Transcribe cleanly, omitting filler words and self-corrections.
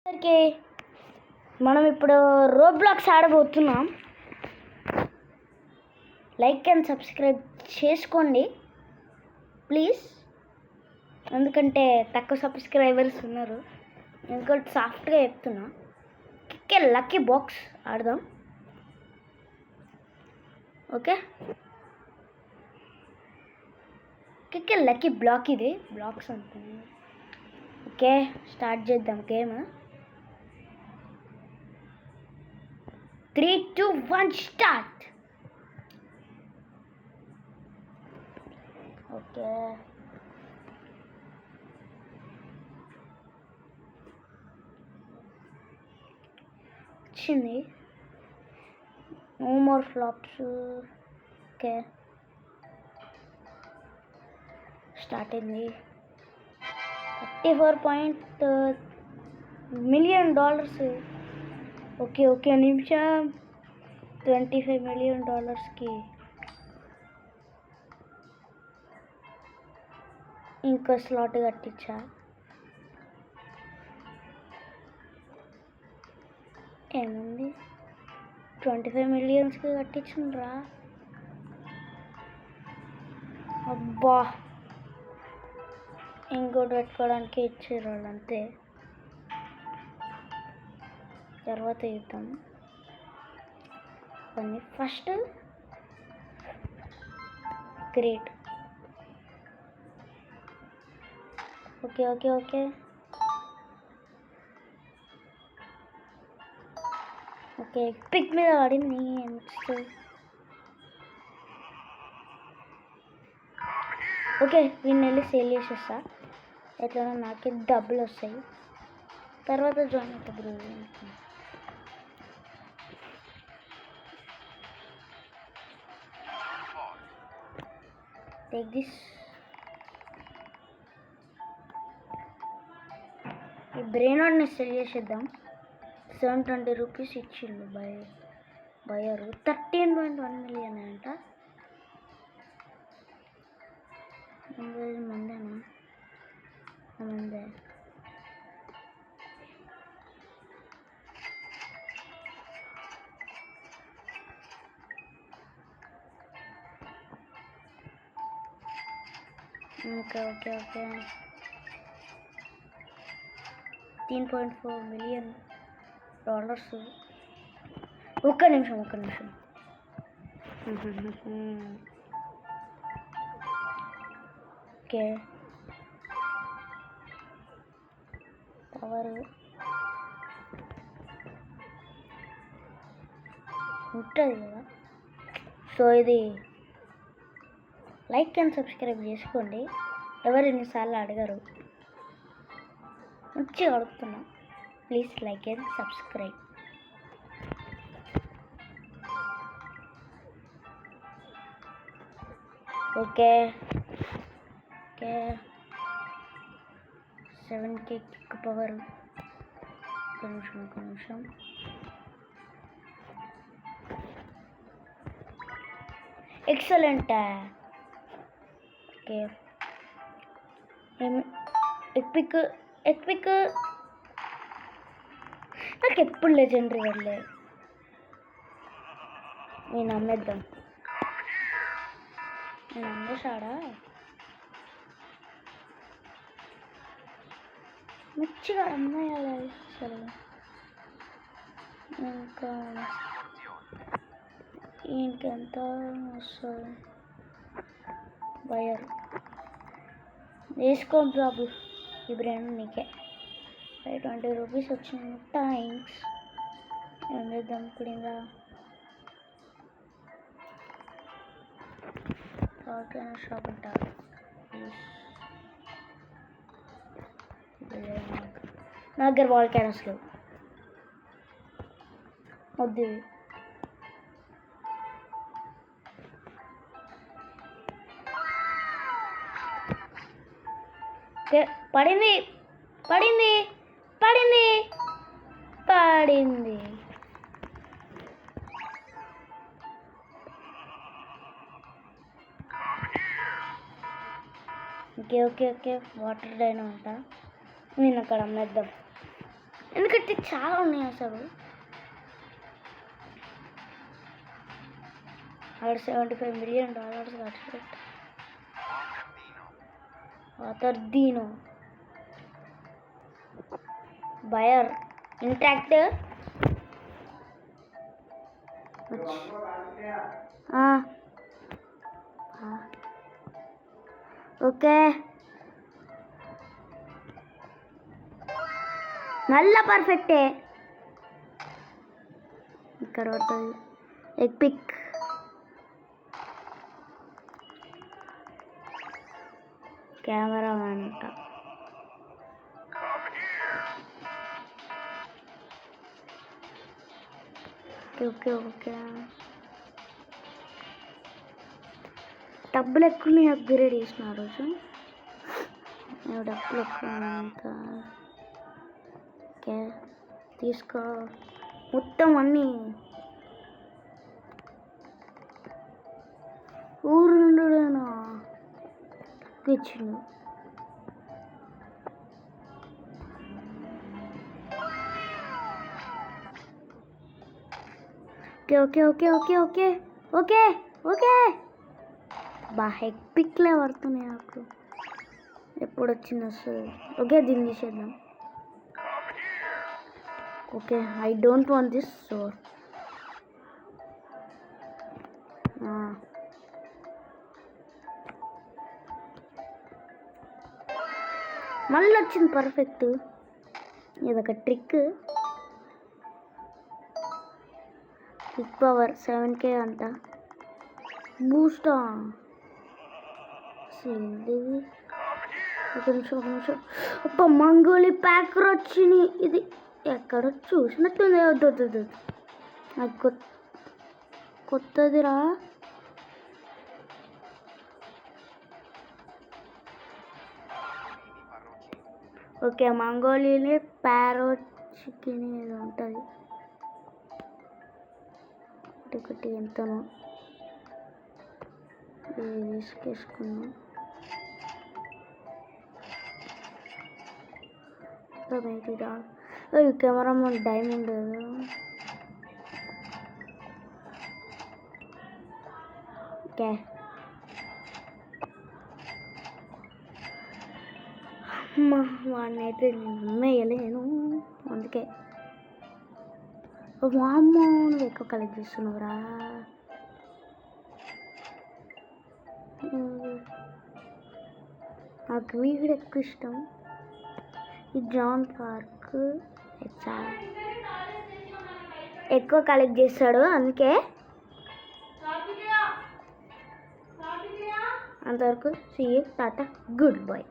అందరికీ మనం ఇప్పుడు రోబ్లాక్స్ ఆడబోతున్నాం. లైక్ అండ్ సబ్స్క్రైబ్ చేసుకోండి ప్లీజ్, ఎందుకంటే తక్కువ సబ్స్క్రైబర్స్ ఉన్నారు. ఇంకోటి సాఫ్ట్గా చెప్తున్నా, కిక్కే లక్కీ బాక్స్ ఆడదాం. ఓకే, కిక్కే లక్కీ బ్లాక్, ఇది బ్లాక్స్ అంటున్నాను. ఓకే, స్టార్ట్ చేద్దాం గేమ్. 3, 2, 1 స్టార్ట్. ఓకే, వచ్చింది. No more flops. Okay, start అయింది. $34 మిలియన్. ఓకే ఓకే, నిమిషం. $25 మిలియన్ ఇంకో స్లాట్ కట్టించా. ఏముంది, 25 మిలియన్స్కి కట్టించుండ్రా. అబ్బా, ఇంకోటి పెట్టుకోవడానికి ఇచ్చారు వాళ్ళు అంతే. తర్వాత ఇద్దాం కొన్ని. First great. Okay okay okay okay, pick మీద పడింది. ఓకే, వీడిని వెళ్ళి సేల్ చేసేస్తా. ఎట్లా నాకే డబ్బులు వస్తాయి. తర్వాత జాయిన్ అవుతా బ్రో. Take this. ఈ బ్రెయిన్ వాడిని సెల్ చేసేద్దాం. $720 ఇచ్చిండు బయరు. 13.1 మిలియన్ అంట. మందేనా? మందే. Okay okay okay, $13.4 million. ఒక్క నిమిషం. ఓకే, పవర్ ఉంటుంది కదా. సో ఇది లైక్ అండ్ సబ్స్క్రైబ్ చేసుకోండి. ఎవరు ఎన్నిసార్లు అడగరు, మంచిగా అడుగుతున్నా. Please like and subscribe. Okay okay, 7K kick power. ఒక నిమిషం. ఎక్సలెంట్. Okay, epic. నాకు ఎప్పుడు లెజెండరీ వెళ్ళే. నేను అమ్మేశాడా. మంచిగా అమ్మేయాలి అసలు. ఇంకా ఇంకెంత వస్తుంది బయర్. వేసుకో బాబు, ఈ బ్రాండ్ నీకే. $20 వచ్చింది. థ్యాంక్స్. ఏం చేద్దాం ఇప్పుడు? ఇంకా ఎవరికైనా షాప్ ఉంటారు. నా దగ్గర వాల్ క్యానర్స్ లేవు. వద్దు. పడింది. ఓకే వాటర్ డైనా ఉంటా. నేను అక్కడ అమ్మేద్దాం. ఎందుకంటే చాలా ఉన్నాయి అసలు. ఆడ $75 million ఖర్చు పెట్టు. ఆథర్ దీనో బయర్ ఇంట్రాక్ట్. ఓకే మళ్ళా పర్ఫెక్టే. ఇక్కడ పడుతుంది ఎగ్ పిక్. కెమెరా అంట. ఓకే ఓకే డబ్బులు ఎక్కువ అప్గ్రేడ్ చేసిన ఆ రోజు. డబ్బులు ఎక్కువ ఇంకా. ఓకే తీసుకో మొత్తం అన్నీ. ఊరు నుండి తక్కువ ఇచ్చిండు. Okay okay okay okay okay okay బాగా హెక్పిక్లే పడుతున్నాయి నాకు. ఎప్పుడు వచ్చింది వస్తుంది. ఓకే దీన్ని తీసేద్దాం. Okay I don't want this. So మళ్ళీ వచ్చింది పర్ఫెక్ట్. ఇదొక ట్రిక్. క్విక్ పవర్ 7K అంట. బూస్టా ఒక నిమిషం. అబ్బా మంగోలి ప్యాకర్ వచ్చింది. ఇది ఎక్కడో చూసినట్టుంది. వద్దు నాకు కొత్తదిరా. ఓకే మంగోలీని ప్యారో చికెన్ ఏదో ఉంటుంది. ఒకటి ఎంతనో తీసుకేసుకున్నాం. కెమెరా మన డైమండ్. ఓకే అమ్మా వాడిని అయితే నేను అమ్మేయలేను. అందుకే వామ్మో నువ్వు ఎక్కువ కలెక్ట్ చేస్తున్నావురా. నాకు వీడు ఎక్కువ ఇష్టం. ఈ జాన్ పార్క్ ఎక్కువ కలెక్ట్ చేస్తాడు. అందుకే అంతవరకు see you tata good bye.